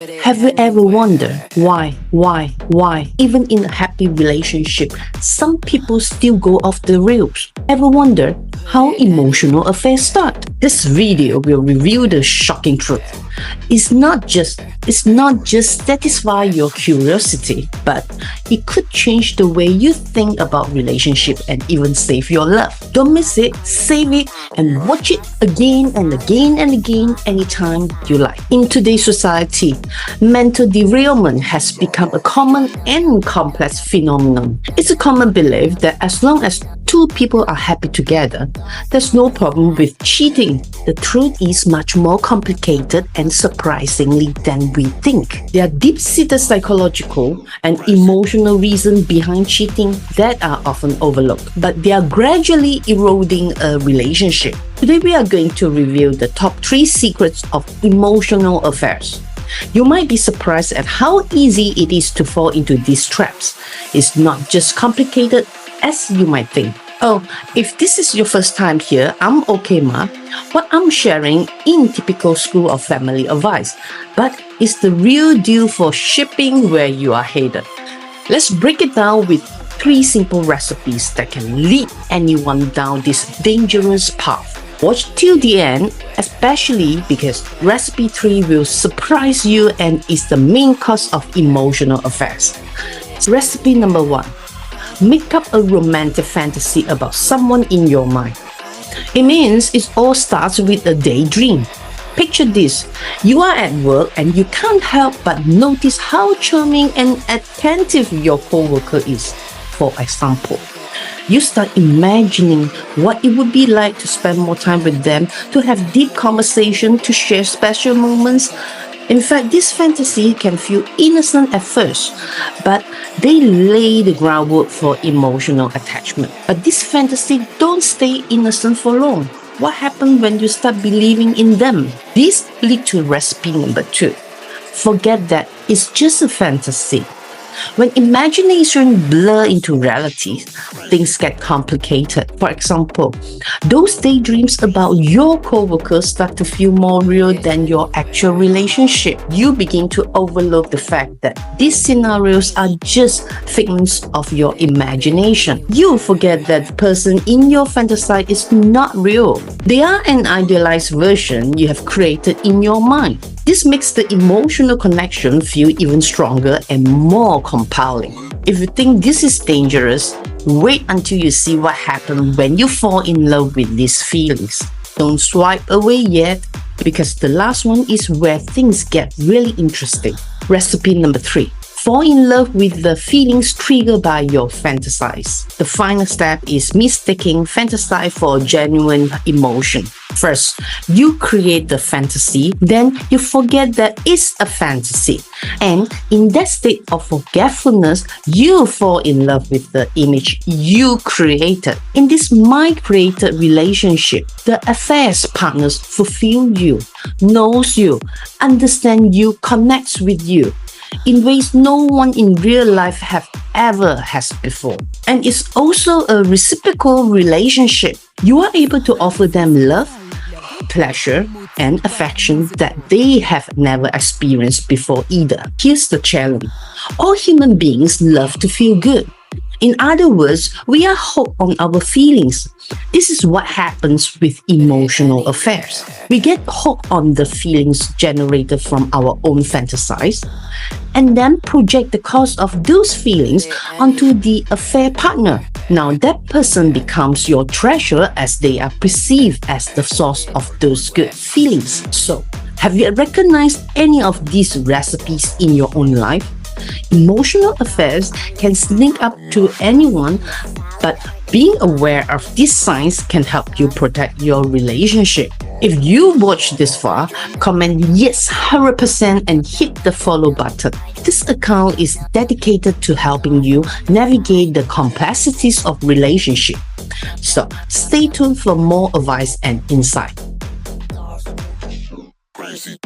Have you ever wondered why? Even in a happy relationship, some people still go off the rails. Ever wonder how emotional affairs start? This video will reveal the shocking truth. It's not just satisfy your curiosity, but it could change the way you think about relationship and even save your love. Don't miss it, save it, and watch it again and again and again anytime you like. In today's society, mental derailment has become a common and complex phenomenon. It's a common belief that as long as two people are happy together, there's no problem with cheating. The truth is much more complicated and surprisingly than we think. There are deep-seated psychological and emotional reasons behind cheating that are often overlooked, but they are gradually eroding a relationship. Today we are going to reveal the top 3 secrets of emotional affairs. You might be surprised at how easy it is to fall into these traps. It's not just complicated as you might think. Oh, if this is your first time here, I'm okay, Ma. What I'm sharing in typical school of family advice, but it's the real deal for shipping where you are headed. Let's break it down with 3 simple recipes that can lead anyone down this dangerous path. Watch till the end, especially because recipe 3 will surprise you and is the main cause of emotional affairs. Recipe number 1. Make up a romantic fantasy about someone in your mind. It means it all starts with a daydream. Picture this. You are at work and you can't help but notice how charming and attentive your coworker is. For example, you start imagining what it would be like to spend more time with them, to have deep conversation, to share special moments. In fact, this fantasy can feel innocent at first, but they lay the groundwork for emotional attachment. But this fantasy don't stay innocent for long. What happens when you start believing in them? This leads to recipe number 2. Forget that it's just a fantasy. When imagination blur into reality, things get complicated. For example, those daydreams about your coworkers start to feel more real than your actual relationship. You begin to overlook the fact that these scenarios are just figments of your imagination. You forget that the person in your fantasy is not real. They are an idealized version you have created in your mind. This makes the emotional connection feel even stronger and more compelling. If you think this is dangerous, wait until you see what happens when you fall in love with these feelings. Don't swipe away yet, because the last one is where things get really interesting. Recipe number 3. Fall in love with the feelings triggered by your fantasies. The final step is mistaking fantasy for genuine emotion. First, you create the fantasy, then you forget that it's a fantasy. And in that state of forgetfulness, you fall in love with the image you created. In this mind-created relationship, the affairs partners fulfill you, knows you, understand you, connects with you in ways no one in real life has before. And it's also a reciprocal relationship. You are able to offer them love, pleasure, and affection that they have never experienced before either. Here's the challenge. All human beings love to feel good. In other words, we are hooked on our feelings. This is what happens with emotional affairs. We get hooked on the feelings generated from our own fantasies and then project the cause of those feelings onto the affair partner. Now that person becomes your treasure as they are perceived as the source of those good feelings. So, have you recognized any of these recipes in your own life? Emotional affairs can sneak up to anyone, but being aware of these signs can help you protect your relationship. If you watched this far, comment yes 100% and hit the follow button. This account is dedicated to helping you navigate the complexities of relationship. So stay tuned for more advice and insight. Crazy.